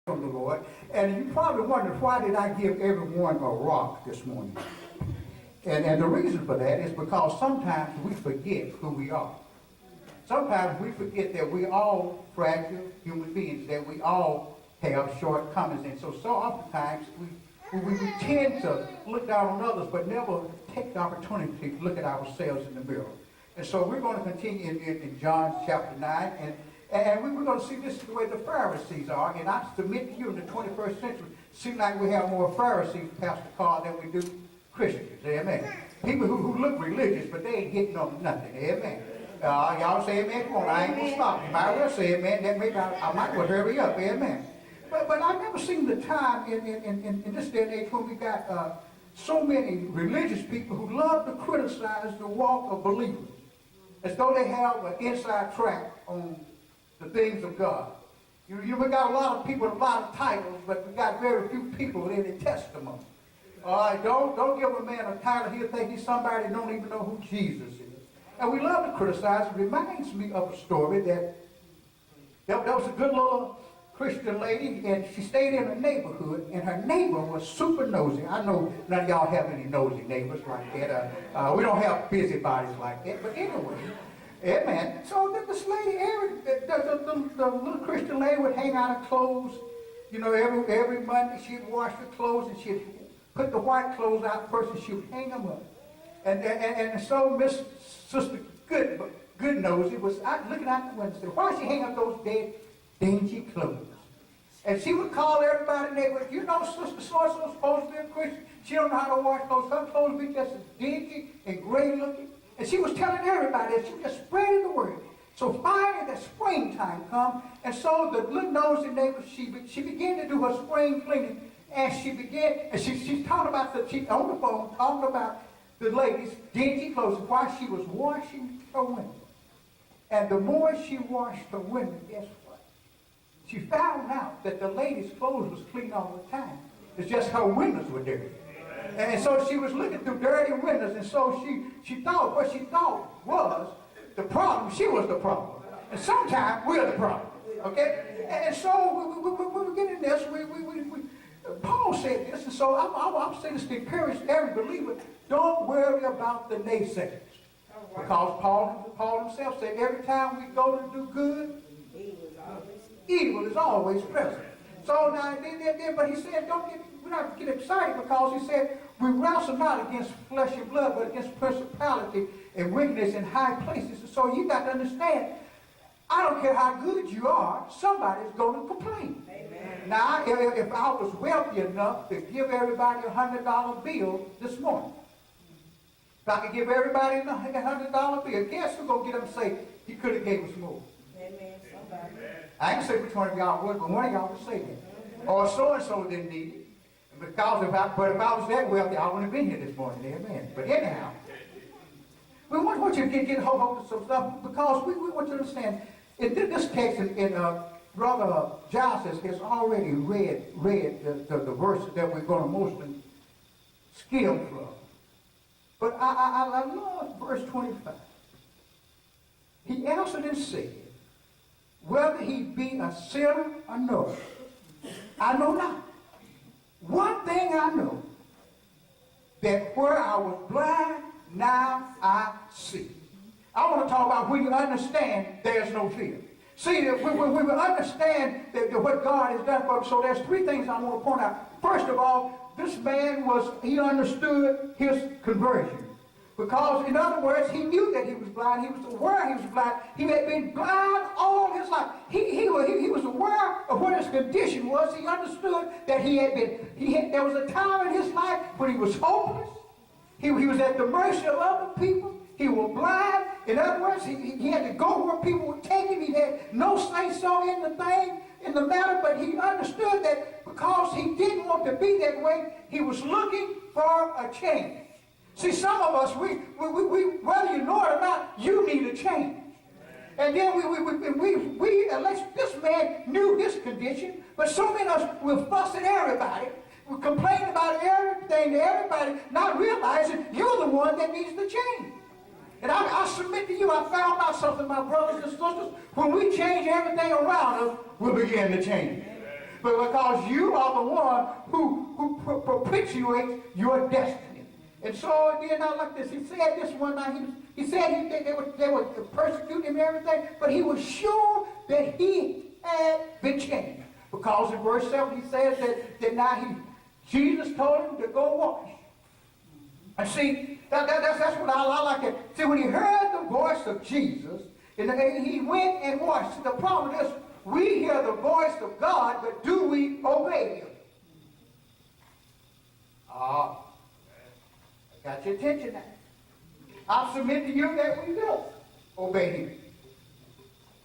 from the Lord. And you probably wondered, why did I give everyone a rock this morning? And the reason for that is because sometimes we forget who we are. Sometimes we forget that we all fragile human beings, that we all have shortcomings. And so oftentimes we tend to look down on others, but never take the opportunity to look at ourselves in the mirror. And so we're going to continue in John chapter 9, and we're going to see this is the way the Pharisees are. And I submit to you, in the 21st century, it seems like we have more Pharisees, Pastor Carl, than we do Christians. Amen. People who look religious, but they ain't hitting on nothing. Amen. Y'all say amen. Come on, I ain't going to stop. You might well say amen. That maybe I might well hurry up. Amen. But I've never seen the time in this day and age when we got so many religious people who love to criticize the walk of believers, as though they have an inside track on the things of God. We got a lot of people with a lot of titles, but we got very few people with any testimony. Don't give a man a title. He'll think he's somebody who don't even know who Jesus is. And we love to criticize. It reminds me of a story that was a good little Christian lady, and she stayed in a neighborhood, and her neighbor was super nosy. I know none of y'all have any nosy neighbors like that. We don't have busybodies like that. But anyway, amen. So this lady, the little Christian lady would hang out her clothes. You know, every Monday she'd wash her clothes, and she'd put the white clothes out first, and she would hang them up. And so Sister Good Nosy was out looking out the window and said, why she hang up those dead, dingy clothes? And she would call everybody in the neighborhood, you know, Sister So-and-so supposed to be a Christian. She don't know how to wash clothes. Her clothes be just as dingy and gray looking. And she was telling everybody that. She was just spreading the word. So finally the springtime come, and so the little nosy neighbor, she began to do her spring cleaning, and she's talking about on the phone, talking about the lady's dingy clothes while she was washing her window. And the more she washed her window, guess what? She found out that the lady's clothes was clean all the time. It's just her windows were dirty. And so she was looking through dirty windows, and so she thought what she thought was the problem. She was the problem. And sometimes we're the problem. Okay? And so we were getting this. Paul said this, and so I'm saying this to encourage every believer, don't worry about the naysayers. Because Paul himself said every time we go to do good, evil is always present. So now, but he said, we're not get excited, because he said, we wrestle not against flesh and blood, but against principality and wickedness in high places. So you got to understand, I don't care how good you are, somebody's going to complain. Amen. Now, if I was wealthy enough to give everybody a $100 bill this morning, if I could give everybody a $100 bill, guess who's going to get them to say, he could have gave us more? Amen. Somebody. I ain't say which one of y'all would, but one of y'all would say that. Or so-and-so didn't need it. Because if I was that wealthy, I wouldn't have been here this morning. Amen. But anyhow, we want you to get hold of some stuff, because we want you to understand, in this text, Brother Giles has already read the verses that we're going to mostly skim from. But I love verse 25. He answered and said, whether he be a sinner or no, I know not. One thing I know, that where I was blind, now I see. I want to talk about when you understand there's no fear. See, when we understand that what God has done for us, so there's three things I want to point out. First of all, this man he understood his conversion. Because, in other words, he knew that he was blind. He was aware he was blind. He had been blind all his life. He was aware of what his condition was. He understood that there was a time in his life when he was hopeless. He was at the mercy of other people. He was blind. In other words, he had to go where people would take him. He had no say-so in the matter, but he understood that because he didn't want to be that way, he was looking for a change. See, some of us, we whether you know it or not, you need a change. And then unless this man knew his condition, but so many of us will fuss at everybody, we complain about everything to everybody, not realizing you're the one that needs the change. And I submit to you, I found out something, my brothers and sisters. When we change everything around us, we'll begin to change. but because you are the one who perpetuates your destiny. And so then I like this. He said this one night. He said they were persecuting him and everything, but he was sure that he had been changed. Because in verse 7 he says that now Jesus told him to go wash. And see, that's what I like it. See, when he heard the voice of Jesus, and he went and washed. See, the problem is, we hear the voice of God, but do we obey him? I got your attention now. I submit to you that we don't obey him.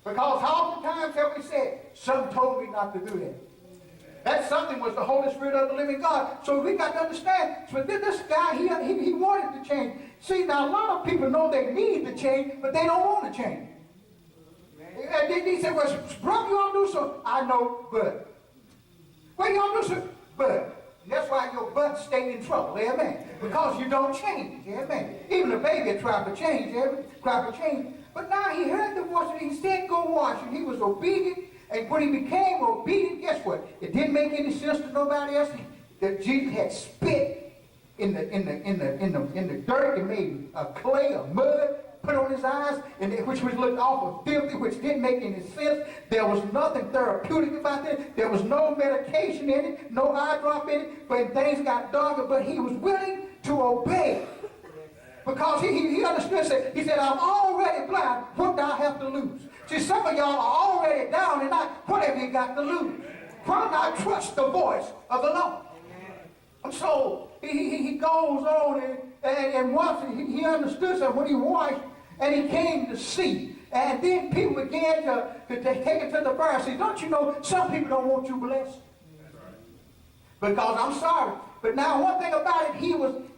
Because how many times have we said, something told me not to do that? That something was the Holy Spirit of the living God. So we got to understand. So this guy, he wanted to change. See, now a lot of people know they need to change, but they don't want to change. And then he said, well, brother, you want to do so? I know, but. Well, you want to do so? But. And that's why your butt stay in trouble, amen. Because you don't change, amen. Even a baby tried to change, tried to change. But now he heard the voice and he said, go wash. And he was obedient. And when he became obedient, guess what? It didn't make any sense to nobody else that Jesus had spit in the dirt and made a clay, a mud, put on his eyes, and which was looked awful filthy, which didn't make any sense. There was nothing therapeutic about it. There was no medication in it, no eye drop in it. But things got darker, but he was willing to obey. Because he understood, he said, I'm already blind. What do I have to lose? See, some of y'all are already down and out. What have you got to lose? Why not trust the voice of the Lord? And so he goes on and once he understood something when he washed and he came to see. And then people began to take it to the Pharisees. Don't you know some people don't want you blessed? Because I'm sorry. But now one thing about it,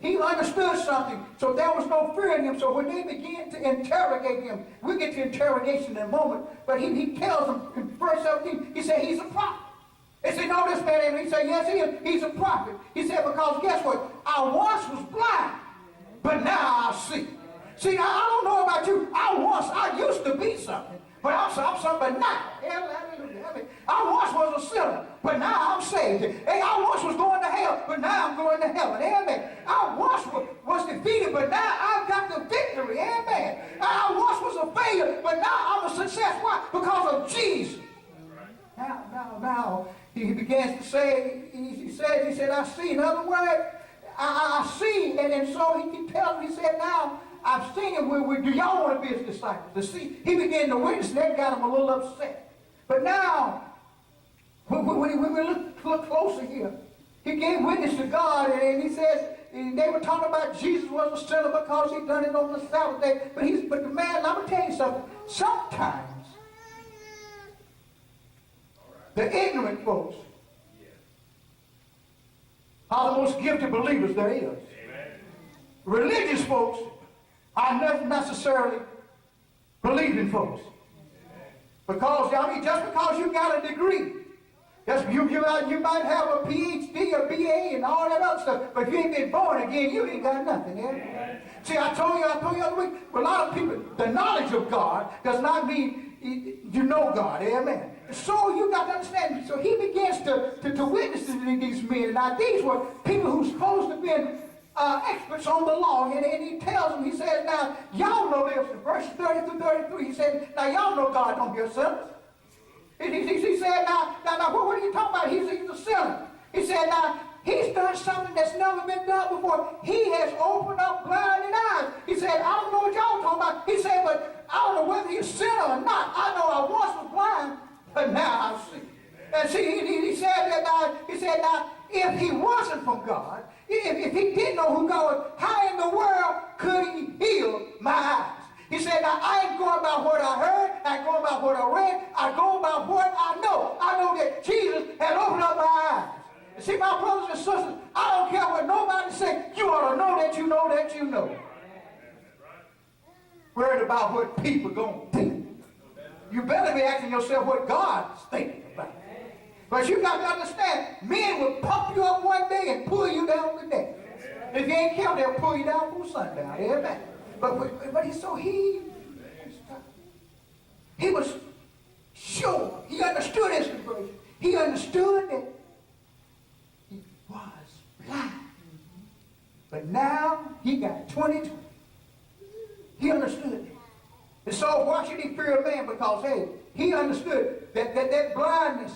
he understood something. So there was no fear in him. So when they began to interrogate him, we'll get to interrogation in a moment. But he tells them in verse 17, he said he's a prophet. They said, no, this man ain't. He said, yes, he is. He's a prophet. He said, because guess what? I once was blind, but now I see. See, I don't know about you. I used to be something. But I'm something now. Hallelujah. I once was a sinner, but now I'm saved. Hey, I once was going to hell, but now I'm going to heaven. Amen. I once was defeated, but now I've got the victory. Amen. I once was a failure, but now I'm a success. Why? Because of Jesus. Now, he begins to say, he said, I see. In other words, I see. And so he tells me, he said, now, I've seen him. Do y'all want to be his disciples? To see, he began to witness, and that got him a little upset. But now, when we look closer here, he gave witness to God, and he says, and they were talking about Jesus was a sinner because he done it on the Sabbath day. But the man, I'm going to tell you something. Sometimes, the ignorant folks are the most gifted believers there is. Amen. Religious folks are not necessarily believing folks. Because, just because you got a degree, you might have a PhD or BA and all that other stuff, but if you ain't been born again, you ain't got nothing. Yeah? See, I told you the other week, a lot of people, the knowledge of God does not mean you know God. Amen. So you got to understand. So he begins to witness to these men. Now, these were people who were supposed to be experts on the law, and he tells them, he says, now, y'all know this, in verse 30 through 33, he said, now, y'all know God don't hear sinners. He said, now, what are you talking about? He's a sinner. He said, now, he's done something that's never been done before. He has opened up blinded eyes. He said, I don't know what y'all talking about. He said, but I don't know whether he's a sinner or not. I know I once was blind, but now I see. And see, he said that now, if he wasn't from God, if he didn't know who God was, how in the world could he heal my eyes? He said, now I ain't going by what I heard, I ain't going by what I read, I go by what I know. I know that Jesus had opened up my eyes. And see, my brothers and sisters, I don't care what nobody say, you ought to know that you know that you know. Worried about what people going to think. You better be asking yourself what God's thinking about. But you got to understand, men will pump you up one day and pull you down the next. If you ain't careful, they'll pull you down from sundown. Amen. But he was sure. He understood his situation. he understood that he was blind. But now he got 20/20. He understood it. And so why should he fear a man? Because, hey, he understood that blindness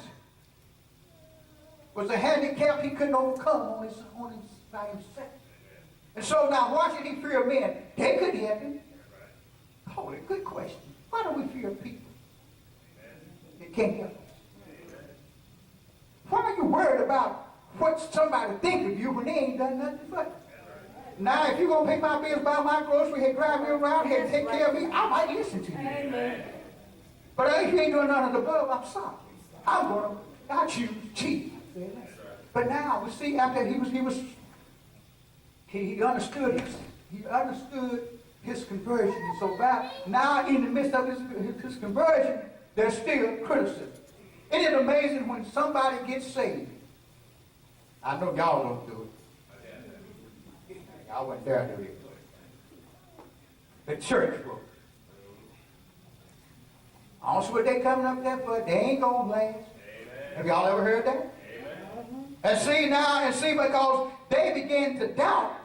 was a handicap he couldn't overcome on his by himself. And so now why should he fear men? They could help him. Holy, good question. Why do we fear people that can't help us? Why are you worried about what somebody think of you when they ain't done nothing for you? Now, if you're going to pay my bills, buy my groceries, and drive me around, and take care of me, I might listen to you. Amen. But if you ain't doing none of the above, I'm sorry. I choose Jesus. But now, we see, after he understood his conversion. And so now, in the midst of his conversion, there's still criticism. Isn't it amazing when somebody gets saved? I know y'all don't do it. I went there to it. The church folk. I don't see what they coming up there for. They ain't gonna last. Amen. Have y'all ever heard that? Amen. And see, because they begin to doubt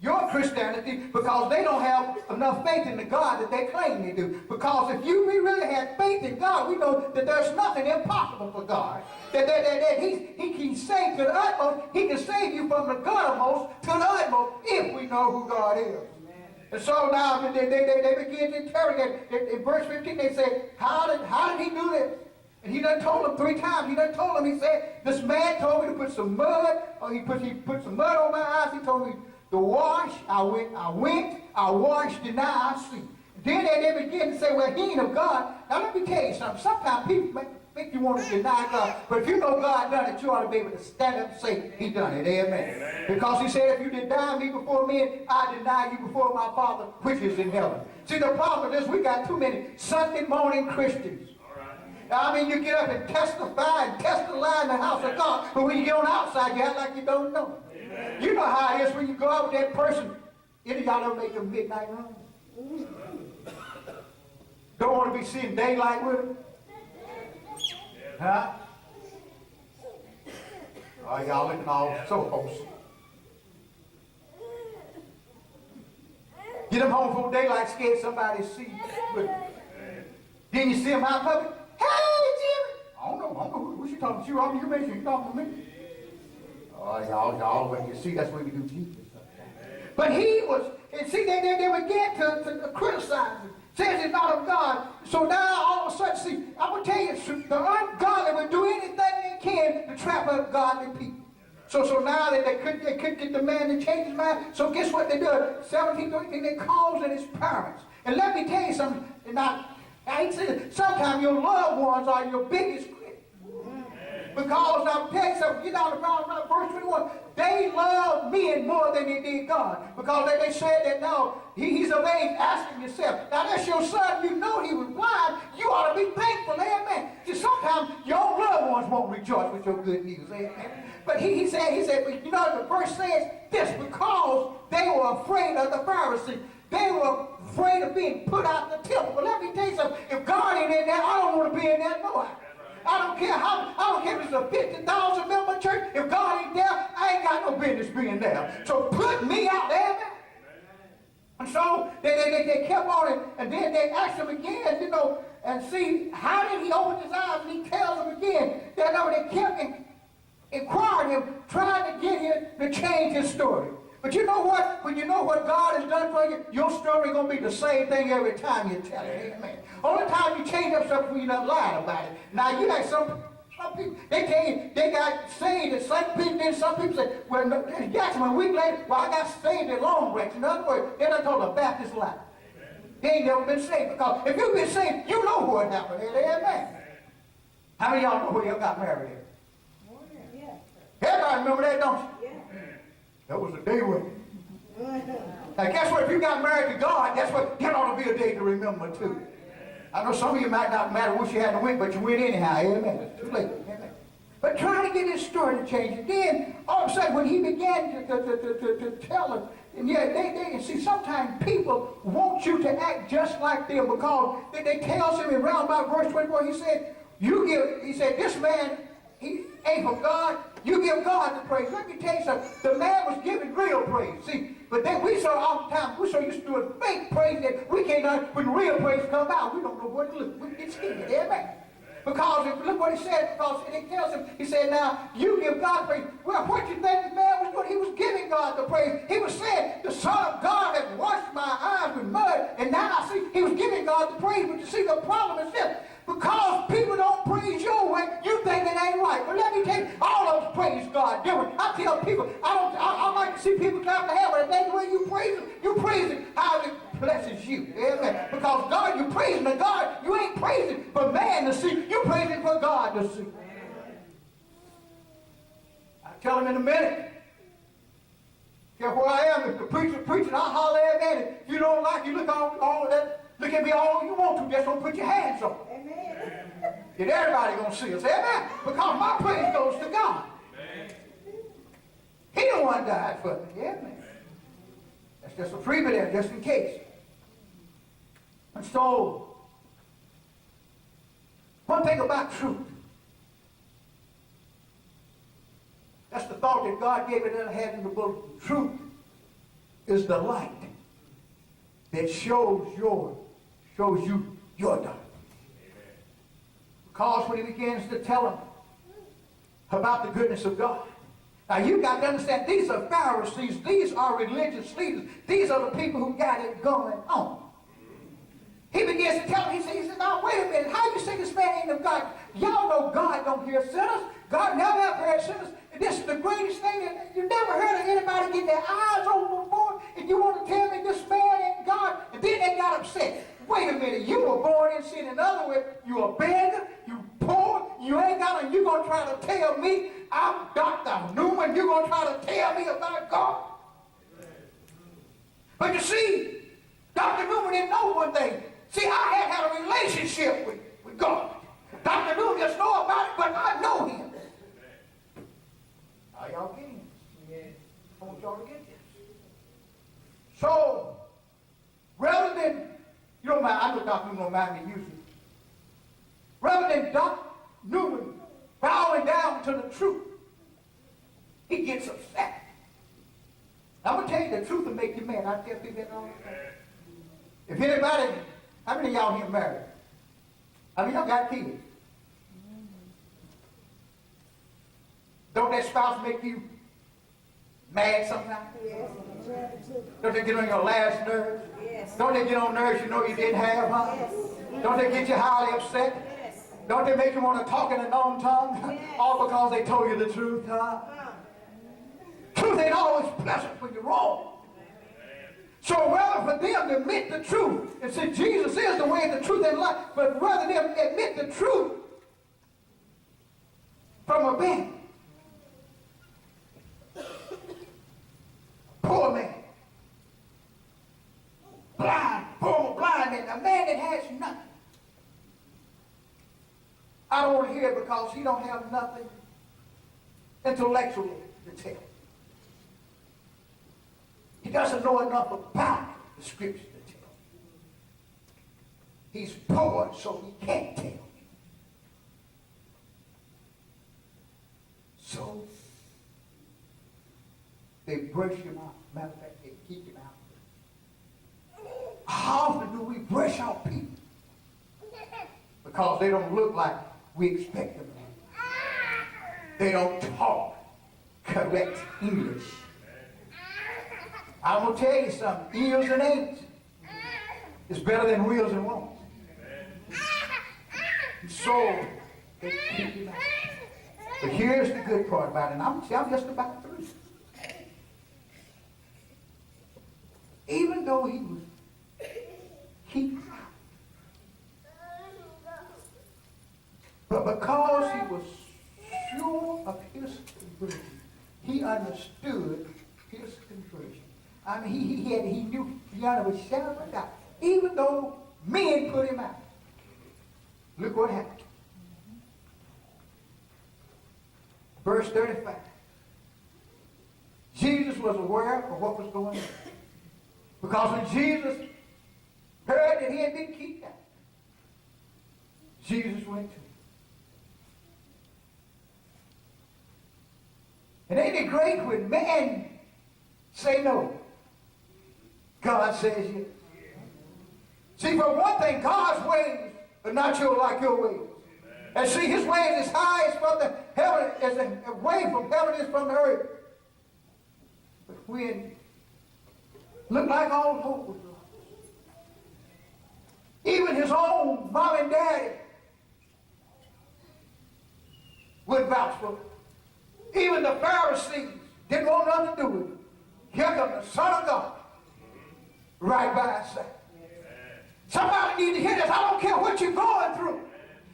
your Christianity because they don't have enough faith in the God that they claim they do. Because if you really had faith in God, we know that there's nothing impossible for God. That he can save to the utmost. He can save you from the guttermost to the utmost if we know who God is. Amen. And so now they begin to interrogate. In verse 15 they say, how did he do this? And he done told them 3 times. He done told them, he said, this man told me to put some mud, or he put some mud on my eyes. He told me to wash. I washed, and now I see. Then they begin to say, well, he ain't of God. Now let me tell you something. Sometimes people make you want to deny God. But if you know God done it, you ought to be able to stand up and say, he done it. Amen. Amen. Because he said, if you deny me before men, I deny you before my Father, which is in heaven. See, the problem is we got too many Sunday morning Christians. I mean, you get up and testify and test the lie in the house of God, but when you get on the outside, you act like you don't know. Amen. You know how it is when you go out with that person. Any of y'all ever make a midnight run? Don't want to be seeing daylight with them? Huh? Oh, y'all looking all so wholesome. Get them home before daylight, scared somebody to see you. Then you see them out public. Hey, Jimmy! I don't know who she talking to. You mentioned you talking to me. Oh, y'all, when you see, that's what we do Jesus. But he was, and see, they began to criticize him. Says it's not of God. So now all of a sudden, see, I'm going to tell you, the ungodly will do anything they can to trap up godly people. So now they couldn't get the man to change his mind. So guess what they do? 17:13, they calls in his parents. And let me tell you something. I ain't saying it. Sometimes your loved ones are your biggest critics. Because I'll tell you something, get down to verse 21. They love men more than they did God. Because they said that now he's of age, asking yourself. Now that's your son, you know he was blind. You ought to be thankful, amen. See, sometimes your own loved ones won't rejoice with your good news, amen. But he said, you know, the verse says this, because they were afraid of the Pharisees. They were afraid of being put out the temple. But let me tell you something. If God ain't in there, I don't want to be in there no how. I don't care if it's a 50,000 member church. If God ain't there, I ain't got no business being there. So put me out there. And so they kept on it, and then they asked him again, you know, and see, how did he open his eyes? And he tells them again. They kept inquiring him, trying to get him to change his story. But you know what? When you know what God has done for you, your story going to be the same thing every time you tell it. Amen. Only time you change up something when you're not lying about it. Now, you got some people, they tell you they got saved at some people, then some people say, well, Jackson, a week later, well, I got saved at Long Branch. In other words, they're not told a Baptist lie. They ain't never been saved. Because if you've been saved, you know what happened. Amen. How many of y'all know where y'all got married here? Everybody remember that, don't you? That was a day with me. Now, guess what? If you got married to God, that ought to be a day to remember, too. I know some of you might not matter what you had to win, but you win anyhow. Amen. It's too late. Amen. But trying to get his story to change. And then, all of a sudden, when he began to tell us, and yeah, they see, sometimes people want you to act just like them because they tell him in round about verse 24, he said, this man he ain't from God, you give God the praise. Let me tell you something. The man was giving real praise. See, but then we so all the time, we so used to doing fake praise that we can't, when real praise come out, we don't know what to look. We get scared. Amen. Because if, look what he said, because it tells him, he said, now, you give God praise. Well, what you think the man was doing? He was giving God the praise. He was saying, the Son of God has washed my eyes with mud, and now I see, he was giving God the praise. But you see, the problem is this. Because people don't praise your way, you think it ain't right. But let me tell you, all of us praise God different. I tell people, I like to see people clap their hands, but the way you praise him how it blesses you. Amen. Because God, you praising the God, you ain't praising for man to see, you praising for God to see. I'll tell him in a minute. Care where I am, if the preacher preaching, I'll holler at him. If you don't like it, look at me all you want to, just don't put your hands on it. And everybody gonna see us, amen? Because my praise goes to God. Amen. He the one died for me, amen. That's just a freebie there, just in case. And so, one thing about truth. That's the thought that God gave it and had in the book. Truth is the light that shows you your darkness. Because when he begins to tell them about the goodness of God. Now you got to understand, these are Pharisees, these are religious leaders, these are the people who got it going on. He begins to tell them, he says, now wait a minute, how you say this man ain't of God? Y'all know God don't hear sinners. God never ever heard sinners. And this is the greatest thing that you never heard of anybody get their eyes open before. And you want to tell me this man ain't God? And then they got upset. Wait a minute, you were born in sin. In other words, you a beggar, you poor, you ain't got it. You gonna try to tell me I'm Dr. Newman, you gonna try to tell me about God? But you see, Dr. Newman didn't know one thing. See, I had a relationship with God. Dr. Newman just know about it, but I know him. Are y'all getting this? I want y'all to get this. So, rather than, you don't mind, I know Dr. Newman don't mind me using it. Rather than Dr. Newman bowing down to the truth, he gets upset. I'm going to tell you, the truth will make you mad. I tell people that all the time. If anybody, how many of y'all here married? How many of y'all got kids? Don't that spouse make you mad sometimes? Yes. Don't they get on your last nerves? Yes. Don't they get on nerves you know you didn't have, huh? Yes. Don't they get you highly upset? Yes. Don't they make you want to talk in a known tongue? Yes. All because they told you the truth, huh? Truth ain't always pleasant when you're wrong. So rather for them to admit the truth and say Jesus is the way, the truth, and life, but rather than admit the truth from a man, poor man, blind, former blind man, a man that has nothing. I don't want to hear it because he don't have nothing intellectually to tell. He doesn't know enough about the scripture to tell. He's poor, so he can't tell. So they brush him out. Matter of fact, they keep him out. How often do we brush out people? Because they don't look like we expect them to. They don't talk correct English. I'm going to tell you something. Eels and ain'ts is better than wheels and won'ts. So, they keep him out. But here's the good part about it, and I'm just about through. Even though he was keeping out, but because he was sure of his conversion, he understood his conversion. I mean, he knew beyond a shadow of a doubt. Even though men put him out. Look what happened. Verse 35. Jesus was aware of what was going on. Because when Jesus heard that he had been kicked out, Jesus went to him. it great when man say no? God says yes. See, for one thing, God's ways are not like your ways. And see, his ways is high as from the heaven, as a way from heaven is from the earth. But when look like all hope was lost, even his own mom and daddy wouldn't vouch for it. Even the Pharisees didn't want nothing to do with it. Here comes the Son of God right by his side. Somebody needs to hear this. I don't care what you're going through.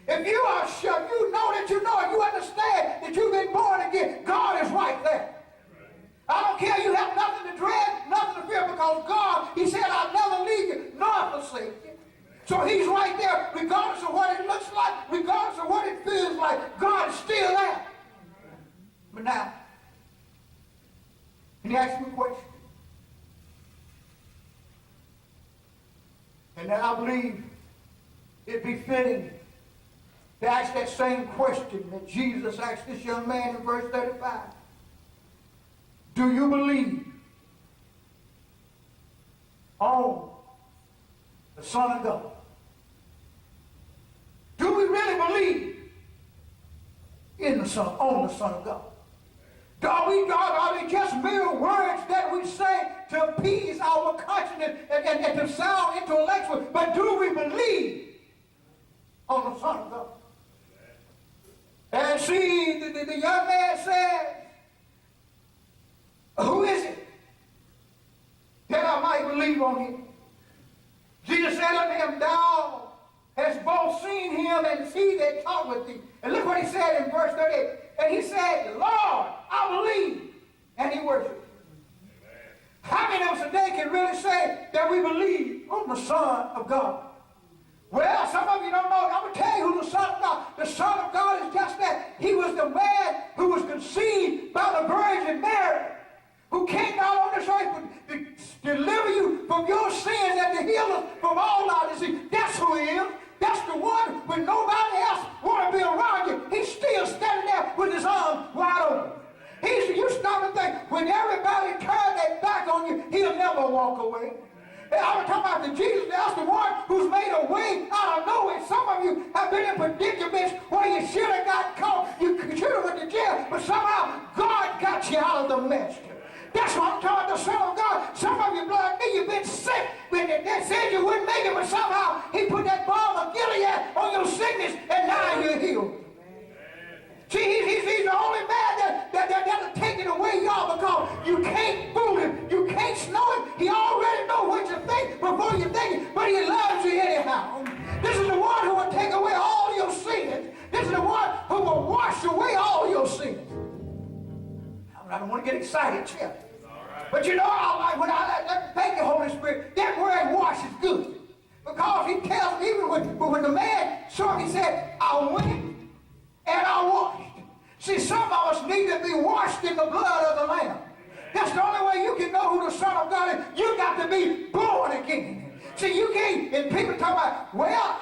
If you are sure, you know that you know, and you understand that you've been born again, God is right there. I don't care. You have nothing to dread, nothing to fear, because God, he said, I'll never leave you nor forsake you. So he's right there, regardless of what it looks like, regardless of what it feels like. God is still there. But now, can you ask me a question? And then I believe it'd be fitting to ask that same question that Jesus asked this young man in verse 35. Do you believe on the Son of God? Do we really believe in the Son, on the Son of God? Are they just mere words that we say to appease our conscience and to sound intellectual? But do we believe on the Son of God? And see, the young man said, who is it that I might believe on him? Jesus said unto him, thou hast both seen him and he that talked with thee. And look what he said in verse 38. And he said, Lord, I believe. And he worshiped. How many of us today can really say that we believe on the Son of God? Well, some of you don't know. I'm going to tell you who the Son of God. The Son of God is just that. He was the man who was conceived by the Virgin Mary, who came down on this earth to deliver you from your sins and to heal us from all our disease. That's who he is. That's the one when nobody else want to be around you. He's still standing there with his arms wide open. You stop and think, when everybody turns their back on you, he'll never walk away. And I'm talking about the Jesus, that's the one who's made a way out of nowhere. Some of you have been in predicaments where you should have got caught. You should have went to jail, but somehow God got you out of the mess. That's what I'm talking about, the Son of God. Some of you, like me, you've been sick when they said you wouldn't make it, but somehow he put that balm of Gilead on your sickness, and now you're healed. See, he's the only man that'll take it away, y'all, because you can't fool him. You can't snow him. He already knows what you think before you think it, but he loves you anyhow. This is the one who will take away all your sins. This is the one who will wash away all your sins. I don't want to get excited, Chip. But you know, thank you, Holy Spirit, that word wash is good. Because he tells me, even when the man saw him, he said, I went and I washed. See, some of us need to be washed in the blood of the Lamb. That's the only way you can know who the Son of God is. You got to be born again. See, you can't, and people talk about, well,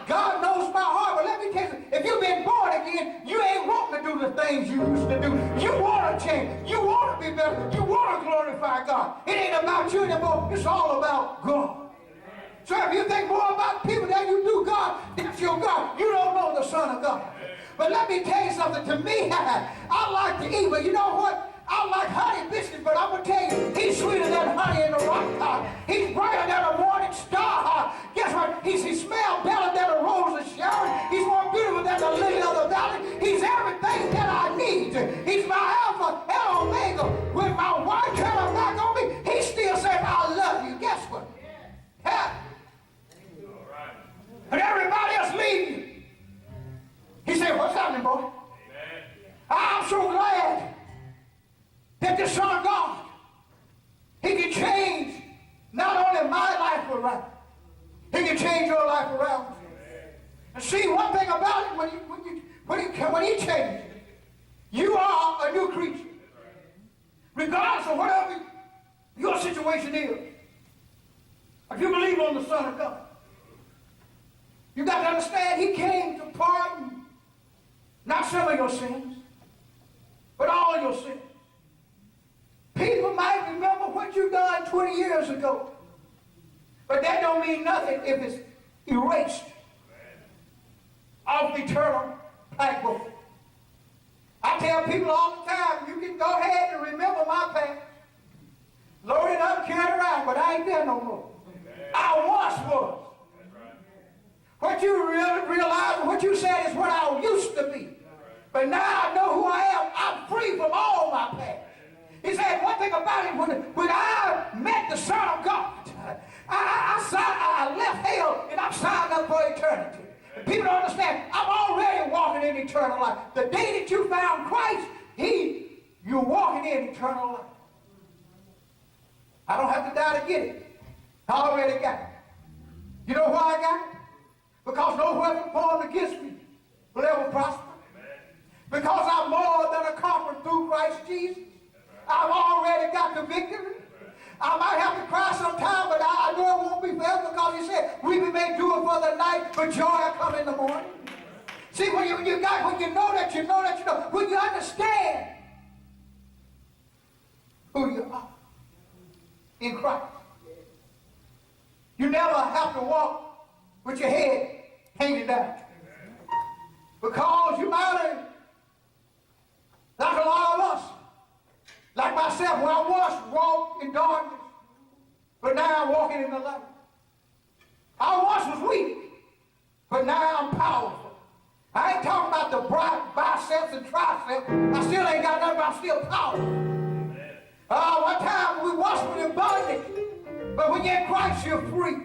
God knows my heart. But let me tell you, if you've been born again, you ain't wanting to do the things you used to do. You want to change. You want to be better. You want to glorify God. It ain't about you anymore. It's all about God. So if you think more about people than you do God, that's your God. You don't know the Son of God. But let me tell you something. To me, I like to eat, but you know what? I like honey biscuits, but I'm going to tell you, he's sweeter than honey in the rock. He's brighter than a morning star. Guess what? He smells better than a rose of Sharon. He's more beautiful than the lily of the valley. He's everything that I need. He's my Alpha and Omega. When my wife turned her back on me, he still said, I love you. Guess what? Yeah. And everybody else leaving you. He said, what's happening, boy? I'm so glad that the Son of God, he can change not only my life around, he can change your life around. And see, one thing about it, when he changes, you are a new creature. Regardless of whatever your situation is, if you believe on the Son of God, you got to understand he came to pardon not some of your sins, but all your sins. years ago. But that don't mean nothing if it's erased off the eternal blackboard. I tell people all the time, you can go ahead and remember my past. Load it up, carry it around, but I ain't there no more. I once was. What you really realize, what you said is what I used to be. But now I know who I am. I'm free from all my past. He said one thing about it, when I met the Son of God, I left hell and I'm signed up for eternity. And people don't understand, I'm already walking in eternal life. The day that you found Christ, you're walking in eternal life. I don't have to die to get it. I already got it. You know why I got it? Because no weapon formed against me will ever prosper. Because I'm more than a conqueror through Christ Jesus. I've already got the victory. I might have to cry sometime, but I know it won't be forever, because he said, weeping may endure for the night, but joy will come in the morning. See, when you know that, when you understand who you are in Christ, you never have to walk with your head hanging down. Because you might have, like a lot of us, like myself, when I once walked in darkness, but now I'm walking in the light. I once was weak, but now I'm powerful. I ain't talking about the biceps and triceps. I still ain't got nothing, but I'm still powerful. One time we once were in bondage, but when you're in Christ, you're free.